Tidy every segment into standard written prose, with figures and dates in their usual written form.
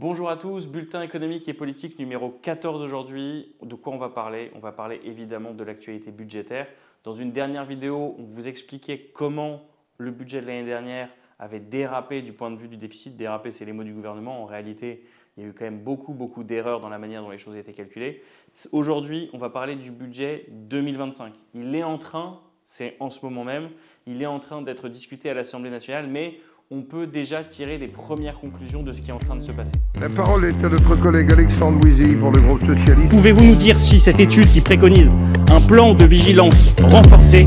Bonjour à tous, bulletin économique et politique numéro 14 aujourd'hui. De quoi on va parler? On va parler évidemment de l'actualité budgétaire. Dans une dernière vidéo, on vous expliquait comment le budget de l'année dernière avait dérapé du point de vue du déficit. Dérapé, c'est les mots du gouvernement. En réalité, il y a eu quand même beaucoup d'erreurs dans la manière dont les choses étaient calculées. Aujourd'hui, on va parler du budget 2025. Il est en train, c'est en ce moment même, il est en train d'être discuté à l'Assemblée nationale, mais on peut déjà tirer des premières conclusions de ce qui est en train de se passer. La parole est à notre collègue Alexandre Wizy pour le groupe socialiste. Pouvez-vous nous dire si cette étude qui préconise un plan de vigilance renforcé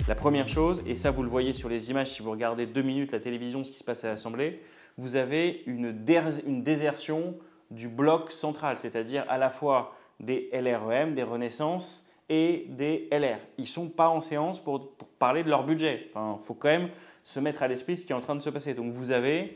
La première chose, et ça vous le voyez sur les images si vous regardez 2 minutes la télévision, ce qui se passe à l'Assemblée, vous avez une désertion du bloc central, c'est-à-dire à la fois des LREM, des Renaissance et des LR. Ils ne sont pas en séance pour parler de leur budget. Enfin, faut quand même se mettre à l'esprit ce qui est en train de se passer. Donc vous avez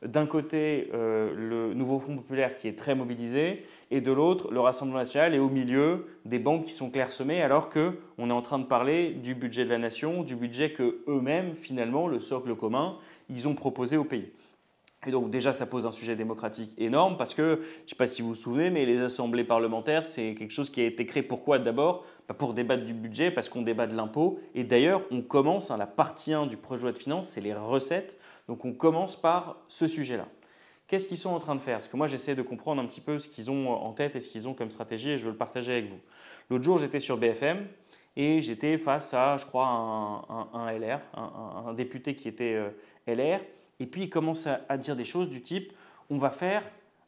d'un côté le nouveau Front populaire qui est très mobilisé et de l'autre le Rassemblement national et au milieu des bancs qui sont clairsemés alors qu'on est en train de parler du budget de la nation, du budget que eux-mêmes finalement, le socle commun, ils ont proposé au pays. Et donc déjà, ça pose un sujet démocratique énorme parce que, je ne sais pas si vous vous souvenez, mais les assemblées parlementaires, c'est quelque chose qui a été créé pourquoi d'abord? Pour débattre du budget, parce qu'on débat de l'impôt. Et d'ailleurs, on commence, la partie 1 du projet de loi de finances, c'est les recettes. Donc on commence par ce sujet-là. Qu'est-ce qu'ils sont en train de faire? Parce que moi, j'essaie de comprendre un petit peu ce qu'ils ont en tête et ce qu'ils ont comme stratégie et je veux le partager avec vous. L'autre jour, j'étais sur BFM et j'étais face à, je crois, un LR, un député qui était LR. Et puis, il commence à dire des choses du type « on va faire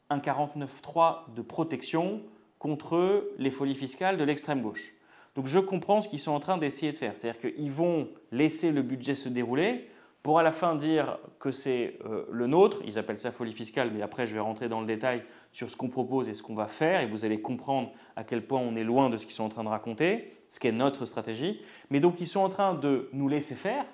un 49.3 de protection contre les folies fiscales de l'extrême gauche ». Donc, je comprends ce qu'ils sont en train d'essayer de faire. C'est-à-dire qu'ils vont laisser le budget se dérouler pour à la fin dire que c'est le nôtre. Ils appellent ça folie fiscale, mais après, je vais rentrer dans le détail sur ce qu'on propose et ce qu'on va faire. Et vous allez comprendre à quel point on est loin de ce qu'ils sont en train de raconter, ce qu'est notre stratégie. Mais donc, ils sont en train de nous laisser faire,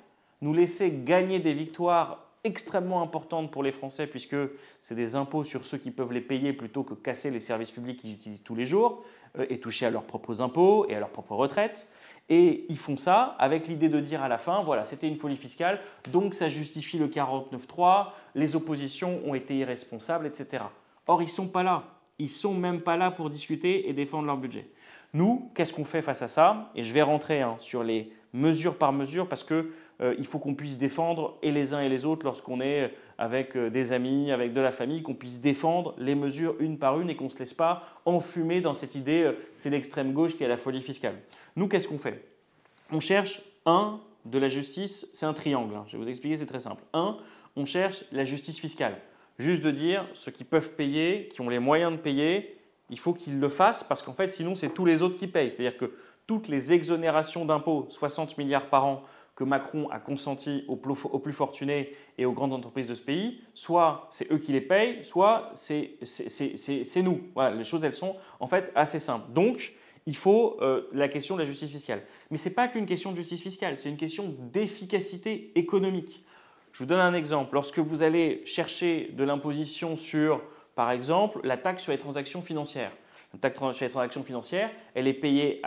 nous laisser gagner des victoires extrêmement importante pour les Français puisque c'est des impôts sur ceux qui peuvent les payer plutôt que casser les services publics qu'ils utilisent tous les jours et toucher à leurs propres impôts et à leurs propres retraites. Et ils font ça avec l'idée de dire à la fin, voilà, c'était une folie fiscale, donc ça justifie le 49.3, les oppositions ont été irresponsables, etc. Or, ils ne sont pas là. Ils ne sont même pas là pour discuter et défendre leur budget. Nous, qu'est-ce qu'on fait face à ça? Et je vais rentrer sur les mesure par mesure parce qu'il faut qu'on puisse défendre et les uns et les autres lorsqu'on est avec des amis, avec de la famille, qu'on puisse défendre les mesures une par une et qu'on ne se laisse pas enfumer dans cette idée c'est l'extrême gauche qui a la folie fiscale. Nous, qu'est-ce qu'on fait? On cherche de la justice, c'est un triangle, je vais vous expliquer, c'est très simple. On cherche la justice fiscale. Juste de dire ceux qui peuvent payer, qui ont les moyens de payer, il faut qu'ils le fassent parce qu'en fait, sinon, c'est tous les autres qui payent. C'est-à-dire que toutes les exonérations d'impôts, 60 milliards par an, que Macron a consenti aux plus fortunés et aux grandes entreprises de ce pays, soit c'est eux qui les payent, soit c'est nous. Voilà, les choses, elles sont en fait assez simples. Donc, il faut la question de la justice fiscale. Mais ce n'est pas qu'une question de justice fiscale, c'est une question d'efficacité économique. Je vous donne un exemple. Lorsque vous allez chercher de l'imposition sur, par exemple, la taxe sur les transactions financières, la taxe sur les transactions financières, elle est payée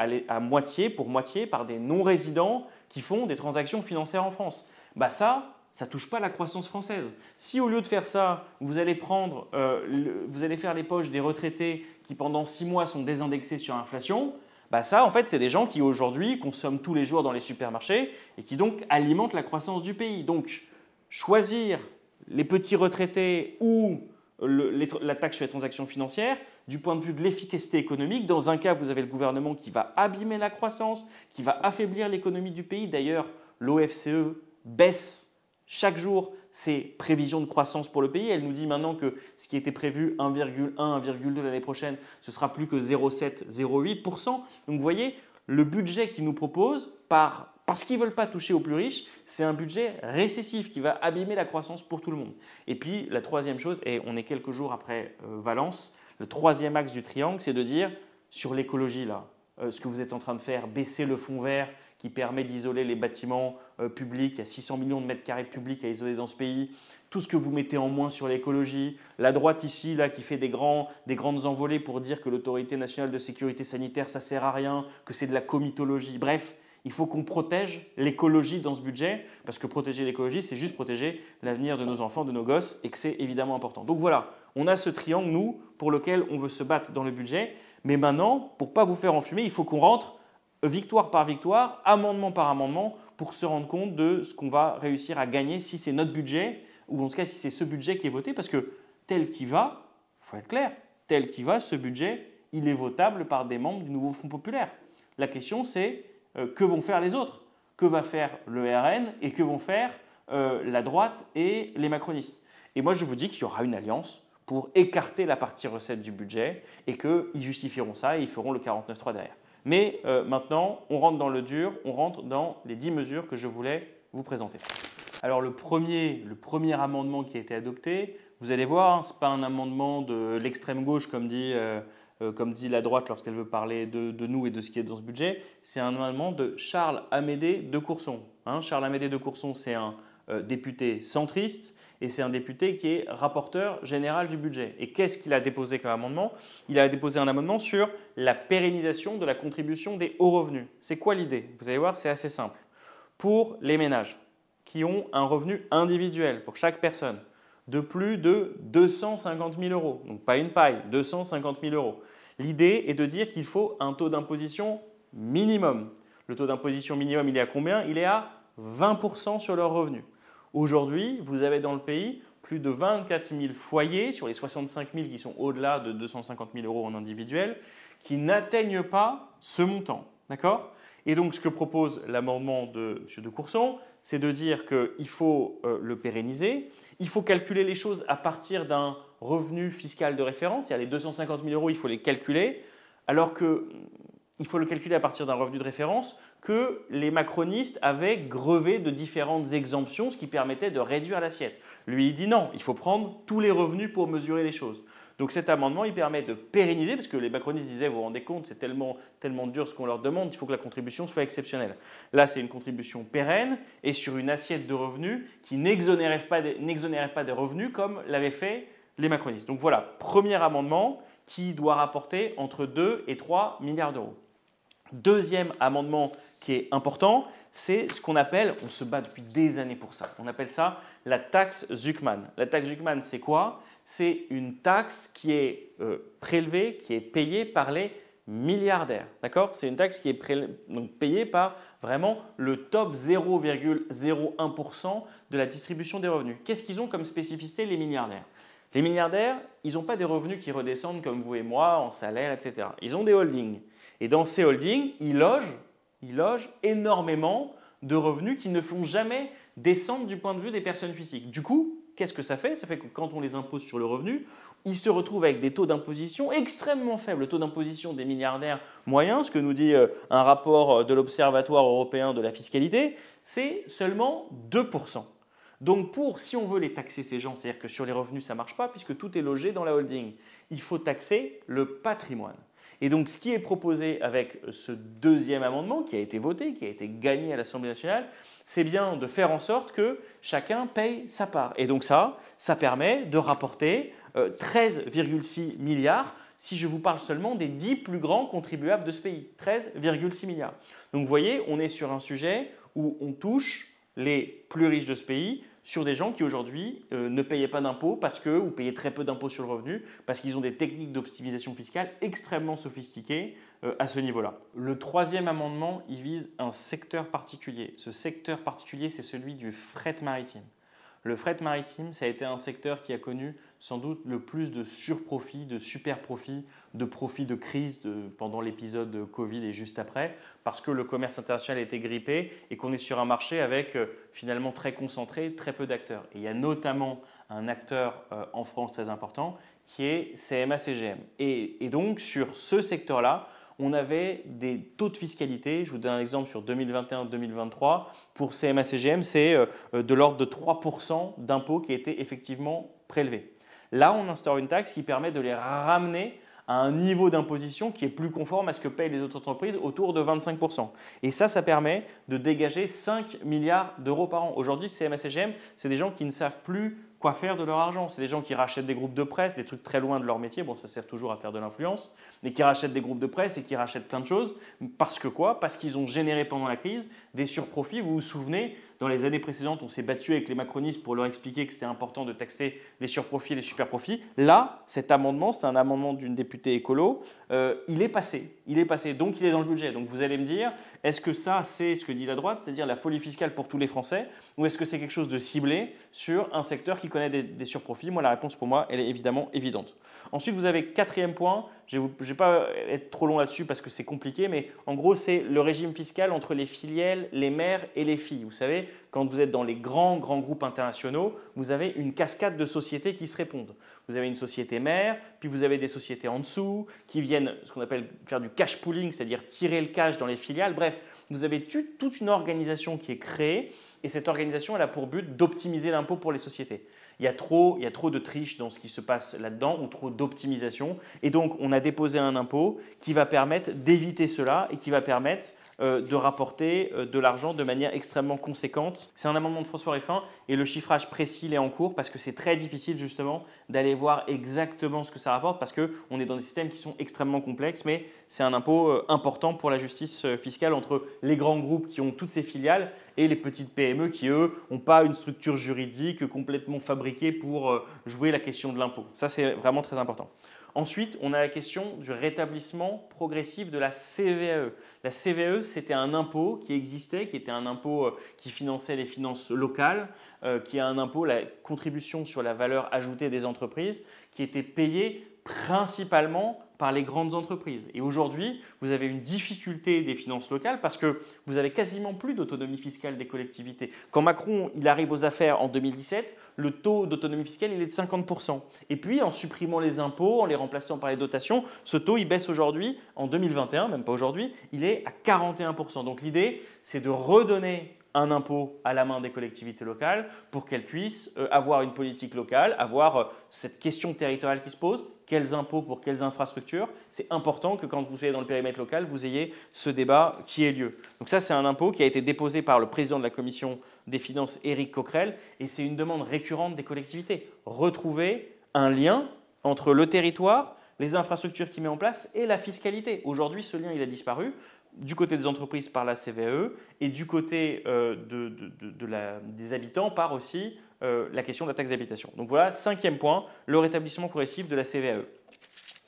pour moitié par des non-résidents qui font des transactions financières en France. Ça ne touche pas la croissance française. Si au lieu de faire ça, vous allez faire les poches des retraités qui pendant 6 mois sont désindexés sur l'inflation, ça en fait c'est des gens qui aujourd'hui consomment tous les jours dans les supermarchés et qui donc alimentent la croissance du pays. Donc choisir les petits retraités ou la taxe sur les transactions financières, du point de vue de l'efficacité économique, dans un cas, vous avez le gouvernement qui va abîmer la croissance, qui va affaiblir l'économie du pays. D'ailleurs, l'OFCE baisse chaque jour ses prévisions de croissance pour le pays. Elle nous dit maintenant que ce qui était prévu 1,1, 1,2 l'année prochaine, ce sera plus que 0,7, 0,8%. Donc vous voyez, le budget qu'ils nous proposent, parce qu'ils ne veulent pas toucher aux plus riches, c'est un budget récessif qui va abîmer la croissance pour tout le monde. Et puis la troisième chose, et on est quelques jours après Valence, le troisième axe du triangle, c'est de dire sur l'écologie, ce que vous êtes en train de faire, baisser le fonds vert qui permet d'isoler les bâtiments publics. Il y a 600 millions de mètres carrés publics à isoler dans ce pays. Tout ce que vous mettez en moins sur l'écologie. La droite ici, là, qui fait des grandes envolées pour dire que l'autorité nationale de sécurité sanitaire, ça ne sert à rien, que c'est de la comitologie. Bref, il faut qu'on protège l'écologie dans ce budget, parce que protéger l'écologie, c'est juste protéger l'avenir de nos enfants, de nos gosses, et que c'est évidemment important. Donc voilà, on a ce triangle, nous, pour lequel on veut se battre dans le budget. Mais maintenant, pour ne pas vous faire enfumer, il faut qu'on rentre victoire par victoire, amendement par amendement, pour se rendre compte de ce qu'on va réussir à gagner si c'est notre budget, ou en tout cas si c'est ce budget qui est voté, parce que tel qu'il va, il faut être clair, tel qu'il va, ce budget, il est votable par des membres du nouveau Front populaire. La question c'est que vont faire les autres? Que va faire le RN et que vont faire la droite et les macronistes? Et moi je vous dis qu'il y aura une alliance pour écarter la partie recette du budget et qu'ils justifieront ça et ils feront le 49.3 derrière. Mais maintenant, on rentre dans le dur, on rentre dans les 10 mesures que je voulais vous présenter. Alors le premier amendement qui a été adopté, vous allez voir, hein, ce n'est pas un amendement de l'extrême gauche comme dit la droite lorsqu'elle veut parler de nous et de ce qui est dans ce budget, c'est un amendement de Charles-Amédée de Courson. Hein, Charles-Amédée de Courson, c'est un député centriste et c'est un député qui est rapporteur général du budget. Et qu'est-ce qu'il a déposé comme amendement? Il a déposé un amendement sur la pérennisation de la contribution des hauts revenus. C'est quoi l'idée? Vous allez voir, c'est assez simple. Pour les ménages qui ont un revenu individuel pour chaque personne de plus de 250 000 euros, donc pas une paille, 250 000 euros. L'idée est de dire qu'il faut un taux d'imposition minimum. Le taux d'imposition minimum, il est à combien? Il est à 20% sur leurs revenus. Aujourd'hui, vous avez dans le pays plus de 24 000 foyers sur les 65 000 qui sont au-delà de 250 000 euros en individuel qui n'atteignent pas ce montant. D'accord? Et donc, ce que propose l'amendement de M. de Courson, c'est de dire qu'il faut le pérenniser. Il faut calculer les choses à partir d'un revenu fiscal de référence. Il y a les 250 000 euros, il faut les calculer. Alors qu'il faut le calculer à partir d'un revenu de référence que les macronistes avaient grevé de différentes exemptions, ce qui permettait de réduire l'assiette. Lui, il dit non, il faut prendre tous les revenus pour mesurer les choses. Donc cet amendement, il permet de pérenniser, parce que les macronistes disaient, vous vous rendez compte, c'est tellement dur ce qu'on leur demande, il faut que la contribution soit exceptionnelle. Là, c'est une contribution pérenne et sur une assiette de revenus qui n'exonérait pas des revenus comme l'avaient fait les macronistes. Donc voilà, premier amendement qui doit rapporter entre 2 et 3 milliards d'euros. Deuxième amendement qui est important, c'est ce qu'on appelle, on se bat depuis des années pour ça, on appelle ça la taxe Zuckman. La taxe Zuckman, c'est quoi? C'est une taxe qui est prélevée, qui est payée par les milliardaires. D'accord? C'est une taxe qui est payée par vraiment le top 0,01% de la distribution des revenus. Qu'est-ce qu'ils ont comme spécificité les milliardaires? Les milliardaires, ils n'ont pas des revenus qui redescendent comme vous et moi, en salaire, etc. Ils ont des holdings. Et dans ces holdings, ils logent énormément de revenus qui ne font jamais descendre du point de vue des personnes physiques. Du coup, qu'est-ce que ça fait? Ça fait que quand on les impose sur le revenu, ils se retrouvent avec des taux d'imposition extrêmement faibles. Le taux d'imposition des milliardaires moyens, ce que nous dit un rapport de l'Observatoire européen de la fiscalité, c'est seulement 2%. Donc si on veut les taxer ces gens, c'est-à-dire que sur les revenus ça ne marche pas puisque tout est logé dans la holding, il faut taxer le patrimoine. Et donc ce qui est proposé avec ce deuxième amendement qui a été voté, qui a été gagné à l'Assemblée nationale, c'est bien de faire en sorte que chacun paye sa part. Et donc ça permet de rapporter 13,6 milliards si je vous parle seulement des 10 plus grands contribuables de ce pays. 13,6 milliards. Donc vous voyez, on est sur un sujet où on touche les plus riches de ce pays sur des gens qui aujourd'hui ne payaient pas d'impôts ou payaient très peu d'impôts sur le revenu parce qu'ils ont des techniques d'optimisation fiscale extrêmement sophistiquées à ce niveau-là. Le troisième amendement, il vise un secteur particulier. Ce secteur particulier, c'est celui du fret maritime. Le fret maritime, ça a été un secteur qui a connu sans doute le plus de surprofits, de super profits, de profits de crise pendant l'épisode Covid et juste après, parce que le commerce international a été grippé et qu'on est sur un marché avec finalement très concentré, très peu d'acteurs. Et il y a notamment un acteur en France très important qui est CMA-CGM. Et donc sur ce secteur-là, on avait des taux de fiscalité, je vous donne un exemple sur 2021-2023, pour CMA-CGM, c'est de l'ordre de 3% d'impôts qui étaient effectivement prélevés. Là, on instaure une taxe qui permet de les ramener à à un niveau d'imposition qui est plus conforme à ce que payent les autres entreprises, autour de 25%. Et ça permet de dégager 5 milliards d'euros par an. Aujourd'hui, CMA-CGM, c'est des gens qui ne savent plus quoi faire de leur argent. C'est des gens qui rachètent des groupes de presse, des trucs très loin de leur métier. Bon, ça sert toujours à faire de l'influence, mais qui rachètent des groupes de presse et qui rachètent plein de choses. Parce que quoi? Parce qu'ils ont généré pendant la crise des surprofits. Vous vous souvenez, dans les années précédentes, on s'est battu avec les macronistes pour leur expliquer que c'était important de taxer les surprofits et les superprofits. Là, cet amendement, c'est un amendement d'une députée écolo, il est passé. Il est passé, donc il est dans le budget. Donc vous allez me dire, est-ce que ça, c'est ce que dit la droite, c'est-à-dire la folie fiscale pour tous les Français, ou est-ce que c'est quelque chose de ciblé sur un secteur qui connaît des surprofits? Moi, la réponse pour moi, elle est évidemment évidente. Ensuite, vous avez quatrième point, je ne vais pas être trop long là-dessus parce que c'est compliqué, mais en gros, c'est le régime fiscal entre les filiales, les mères et les filles. Vous savez, quand vous êtes dans les grands groupes internationaux, vous avez une cascade de sociétés qui se répondent. Vous avez une société mère, puis vous avez des sociétés en dessous qui viennent, ce qu'on appelle faire du cash pooling, c'est-à-dire tirer le cash dans les filiales. Bref, vous avez toute une organisation qui est créée et cette organisation elle a pour but d'optimiser l'impôt pour les sociétés. Il y a trop de triche dans ce qui se passe là-dedans ou trop d'optimisation. Et donc, on a déposé un impôt qui va permettre d'éviter cela et qui va permettre de rapporter de l'argent de manière extrêmement conséquente. C'est un amendement de François Ruffin et le chiffrage précis il est en cours parce que c'est très difficile justement d'aller voir exactement ce que ça rapporte parce qu'on est dans des systèmes qui sont extrêmement complexes, mais c'est un impôt important pour la justice fiscale entre les grands groupes qui ont toutes ces filiales et les petites PME qui, eux, n'ont pas une structure juridique complètement fabriquée pour jouer la question de l'impôt. Ça, c'est vraiment très important. Ensuite, on a la question du rétablissement progressif de la CVAE. La CVAE, c'était un impôt qui existait, qui était un impôt qui finançait les finances locales, qui est un impôt, la contribution sur la valeur ajoutée des entreprises, qui était payé principalement par les grandes entreprises. Et aujourd'hui, vous avez une difficulté des finances locales parce que vous avez quasiment plus d'autonomie fiscale des collectivités. Quand Macron il arrive aux affaires en 2017, le taux d'autonomie fiscale il est de 50%. Et puis en supprimant les impôts, en les remplaçant par les dotations, ce taux il baisse aujourd'hui, en 2021, même pas aujourd'hui, il est à 41%. Donc l'idée, c'est de redonner un impôt à la main des collectivités locales pour qu'elles puissent avoir une politique locale, avoir cette question territoriale qui se pose, quels impôts pour quelles infrastructures. C'est important que quand vous soyez dans le périmètre local, vous ayez ce débat qui ait lieu. Donc ça, c'est un impôt qui a été déposé par le président de la commission des finances, Éric Coquerel, et c'est une demande récurrente des collectivités. Retrouver un lien entre le territoire, les infrastructures qu'il met en place et la fiscalité. Aujourd'hui, ce lien, il a disparu. Du côté des entreprises par la CVAE et du côté des habitants par aussi la question de la taxe d'habitation. Donc voilà, cinquième point, le rétablissement progressif de la CVAE.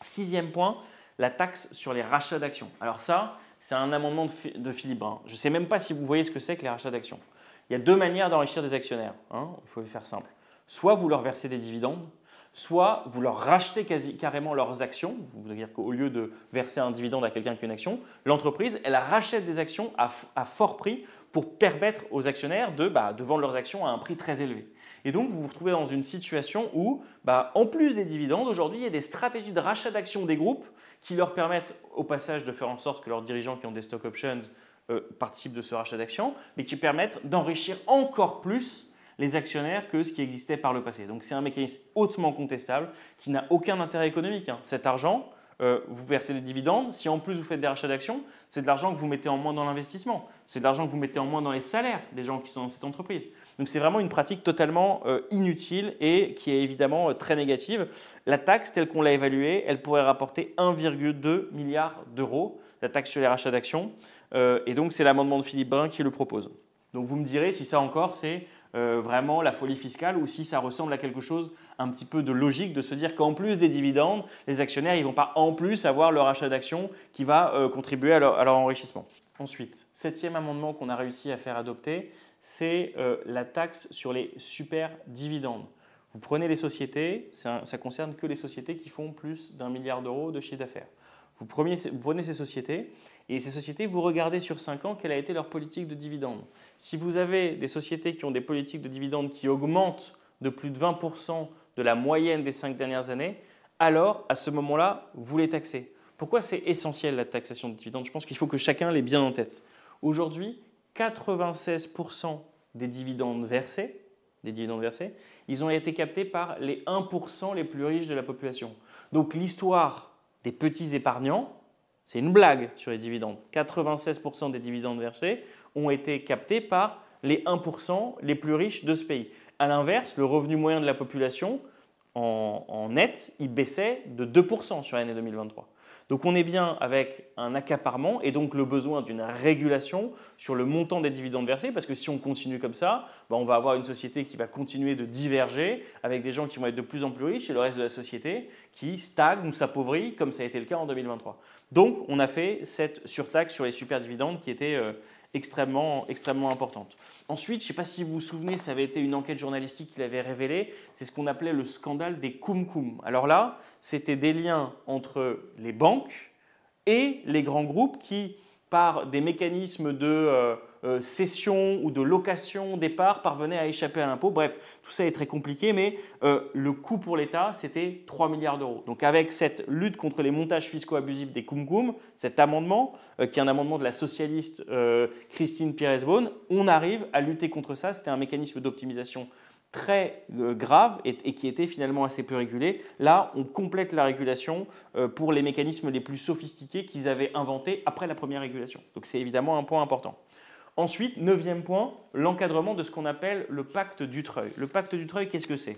Sixième point, la taxe sur les rachats d'actions. Alors ça, c'est un amendement de Philippe Brun. Je ne sais même pas si vous voyez ce que c'est que les rachats d'actions. Il y a deux manières d'enrichir des actionnaires. Il faut le faire simple. Soit vous leur versez des dividendes, soit vous leur rachetez carrément leurs actions, c'est-à-dire qu'au lieu de verser un dividende à quelqu'un qui a une action, l'entreprise, elle rachète des actions à fort prix pour permettre aux actionnaires de vendre leurs actions à un prix très élevé. Et donc, vous vous retrouvez dans une situation où, en plus des dividendes, aujourd'hui, il y a des stratégies de rachat d'actions des groupes qui leur permettent au passage de faire en sorte que leurs dirigeants qui ont des stock options participent de ce rachat d'actions, mais qui permettent d'enrichir encore plus les actionnaires que ce qui existait par le passé. Donc c'est un mécanisme hautement contestable qui n'a aucun intérêt économique. Cet argent, vous versez des dividendes, si en plus vous faites des rachats d'actions, c'est de l'argent que vous mettez en moins dans l'investissement, c'est de l'argent que vous mettez en moins dans les salaires des gens qui sont dans cette entreprise. Donc c'est vraiment une pratique totalement inutile et qui est évidemment très négative. La taxe telle qu'on l'a évaluée, elle pourrait rapporter 1,2 milliard d'euros, la taxe sur les rachats d'actions, et donc c'est l'amendement de Philippe Brun qui le propose. Donc vous me direz si ça encore c'est vraiment la folie fiscale ou si ça ressemble à quelque chose un petit peu de logique de se dire qu'en plus des dividendes, les actionnaires ne vont pas en plus avoir leur achat d'actions qui va contribuer à leur enrichissement. Ensuite, septième amendement qu'on a réussi à faire adopter, c'est la taxe sur les super dividendes. Vous prenez les sociétés, ça concerne que les sociétés qui font plus d'1 milliard d'euros de chiffre d'affaires. Vous prenez ces sociétés et ces sociétés, vous regardez sur 5 ans quelle a été leur politique de dividendes. Si vous avez des sociétés qui ont des politiques de dividendes qui augmentent de plus de 20% de la moyenne des 5 dernières années, alors à ce moment-là, vous les taxez. Pourquoi c'est essentiel la taxation de dividendes? Je pense qu'il faut que chacun l'ait bien en tête. Aujourd'hui, 96% des dividendes versés, ils ont été captés par les 1% les plus riches de la population. Donc l'histoire des petits épargnants. C'est une blague sur les dividendes. 96% des dividendes versés ont été captés par les 1% les plus riches de ce pays. À l'inverse, le revenu moyen de la population, en net, il baissait de 2% sur l'année 2023. Donc on est bien avec un accaparement et donc le besoin d'une régulation sur le montant des dividendes versés, parce que si on continue comme ça, on va avoir une société qui va continuer de diverger avec des gens qui vont être de plus en plus riches et le reste de la société qui stagne ou s'appauvrit comme ça a été le cas en 2023. Donc on a fait cette surtaxe sur les super dividendes qui était extrêmement importante. Ensuite, je ne sais pas si vous vous souvenez, ça avait été une enquête journalistique qui l'avait révélé, c'est ce qu'on appelait le scandale des Cum-Cum. Alors là, c'était des liens entre les banques et les grands groupes qui, par des mécanismes de cession ou de location des parts, parvenaient à échapper à l'impôt. Bref, tout ça est très compliqué, mais le coût pour l'État, c'était 3 milliards d'euros. Donc avec cette lutte contre les montages fiscaux abusifs des Cum-Cum, cet amendement, qui est un amendement de la socialiste Christine Pires-Beaune, on arrive à lutter contre ça. C'était un mécanisme d'optimisation très grave et qui était finalement assez peu régulé. Là, on complète la régulation pour les mécanismes les plus sophistiqués qu'ils avaient inventés après la première régulation. Donc c'est évidemment un point important. Ensuite, 9e point, l'encadrement de ce qu'on appelle le pacte Dutreil. Le pacte Dutreil, qu'est-ce que c'est?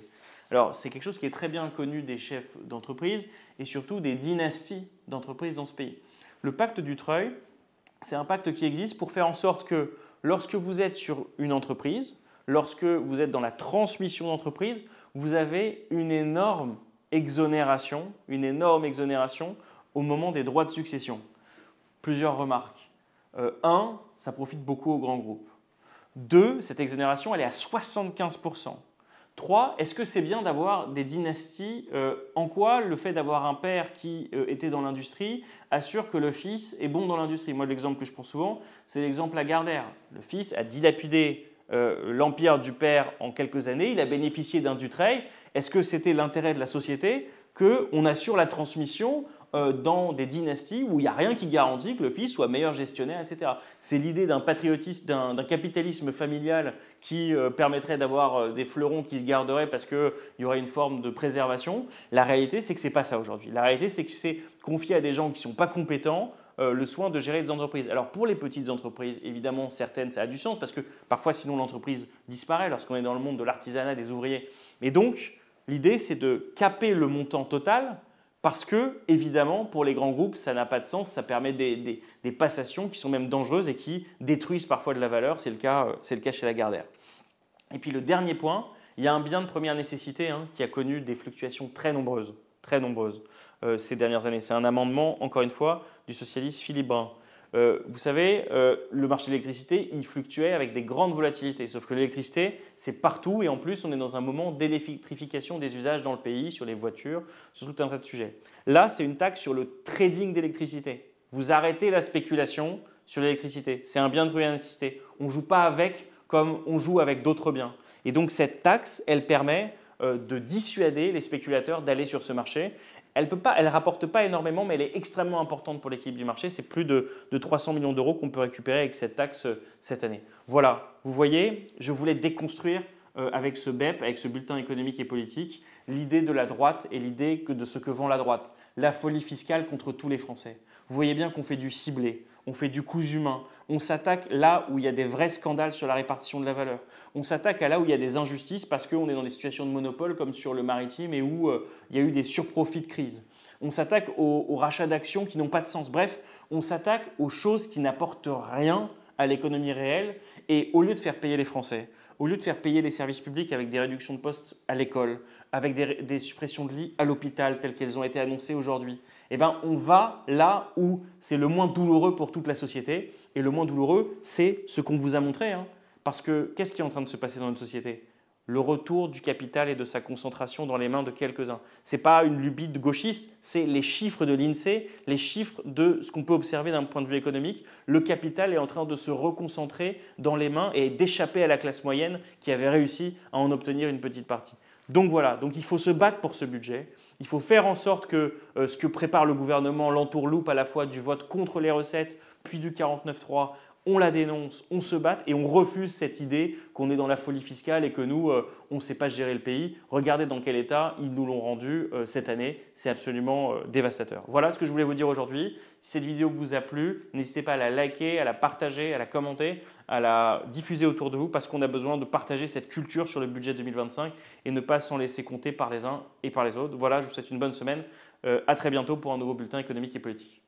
Alors, c'est quelque chose qui est très bien connu des chefs d'entreprise et surtout des dynasties d'entreprises dans ce pays. Le pacte Dutreil, c'est un pacte qui existe pour faire en sorte que lorsque vous êtes sur une entreprise, lorsque vous êtes dans la transmission d'entreprise, vous avez une énorme exonération au moment des droits de succession. Plusieurs remarques. 1, ça profite beaucoup aux grands groupes. 2, cette exonération, elle est à 75%. 3, est-ce que c'est bien d'avoir des dynasties? En quoi le fait d'avoir un père qui était dans l'industrie assure que le fils est bon dans l'industrie? Moi, l'exemple que je prends souvent, c'est l'exemple Lagardère. Le fils a dilapidé l'empire du père en quelques années, il a bénéficié d'un Dutreil. Est-ce que c'était l'intérêt de la société qu'on assure la transmission dans des dynasties où il n'y a rien qui garantit que le fils soit meilleur gestionnaire, etc. C'est l'idée d'un patriotisme, d'un capitalisme familial qui permettrait d'avoir des fleurons qui se garderaient parce qu'il y aurait une forme de préservation. La réalité, c'est que ce n'est pas ça aujourd'hui. La réalité, c'est que c'est confié à des gens qui ne sont pas compétents le soin de gérer des entreprises. Alors pour les petites entreprises, évidemment, certaines, ça a du sens parce que parfois, sinon, l'entreprise disparaît lorsqu'on est dans le monde de l'artisanat, des ouvriers. Et donc, l'idée, c'est de caper le montant total parce que, évidemment, pour les grands groupes, ça n'a pas de sens. Ça permet des passations qui sont même dangereuses et qui détruisent parfois de la valeur. C'est le cas chez Lagardère. Et puis le dernier point, il y a un bien de première nécessité qui a connu des fluctuations très nombreuses ces dernières années. C'est un amendement, encore une fois, du socialiste Philippe Brun. Vous savez, le marché de l'électricité, il fluctuait avec des grandes volatilités. Sauf que l'électricité, c'est partout et en plus, on est dans un moment d'électrification des usages dans le pays, sur les voitures, sur tout un tas de sujets. Là, c'est une taxe sur le trading d'électricité. Vous arrêtez la spéculation sur l'électricité. C'est un bien de première nécessité. On ne joue pas avec comme on joue avec d'autres biens. Et donc, cette taxe, elle permet de dissuader les spéculateurs d'aller sur ce marché. Elle ne rapporte pas énormément, mais elle est extrêmement importante pour l'équilibre du marché. C'est plus de 300 millions d'euros qu'on peut récupérer avec cette taxe cette année. Voilà, vous voyez, je voulais déconstruire avec ce BEP, avec ce bulletin économique et politique, l'idée de la droite et l'idée de ce que vend la droite. La folie fiscale contre tous les Français. Vous voyez bien qu'on fait du ciblé, on fait du cousu humain, on s'attaque là où il y a des vrais scandales sur la répartition de la valeur. On s'attaque à là où il y a des injustices parce qu'on est dans des situations de monopole comme sur le maritime et où il y a eu des surprofits de crise. On s'attaque aux rachats d'actions qui n'ont pas de sens. Bref, on s'attaque aux choses qui n'apportent rien à l'économie réelle et au lieu de faire payer les Français, au lieu de faire payer les services publics avec des réductions de postes à l'école, avec des suppressions de lits à l'hôpital telles qu'elles ont été annoncées aujourd'hui, eh ben, on va là où c'est le moins douloureux pour toute la société. Et le moins douloureux, c'est ce qu'on vous a montré. Parce que qu'est-ce qui est en train de se passer dans notre société? Le retour du capital et de sa concentration dans les mains de quelques-uns. Ce n'est pas une lubie de gauchiste, c'est les chiffres de l'INSEE, les chiffres de ce qu'on peut observer d'un point de vue économique. Le capital est en train de se reconcentrer dans les mains et d'échapper à la classe moyenne qui avait réussi à en obtenir une petite partie. Donc voilà, donc il faut se battre pour ce budget. Il faut faire en sorte que ce que prépare le gouvernement l'entourloupe à la fois du vote contre les recettes, puis du 49.3, on la dénonce, on se bat et on refuse cette idée qu'on est dans la folie fiscale et que nous, on ne sait pas gérer le pays. Regardez dans quel état ils nous l'ont rendu cette année. C'est absolument dévastateur. Voilà ce que je voulais vous dire aujourd'hui. Si cette vidéo vous a plu, n'hésitez pas à la liker, à la partager, à la commenter, à la diffuser autour de vous parce qu'on a besoin de partager cette culture sur le budget 2025 et ne pas s'en laisser compter par les uns et par les autres. Voilà, je vous souhaite une bonne semaine. À très bientôt pour un nouveau bulletin économique et politique.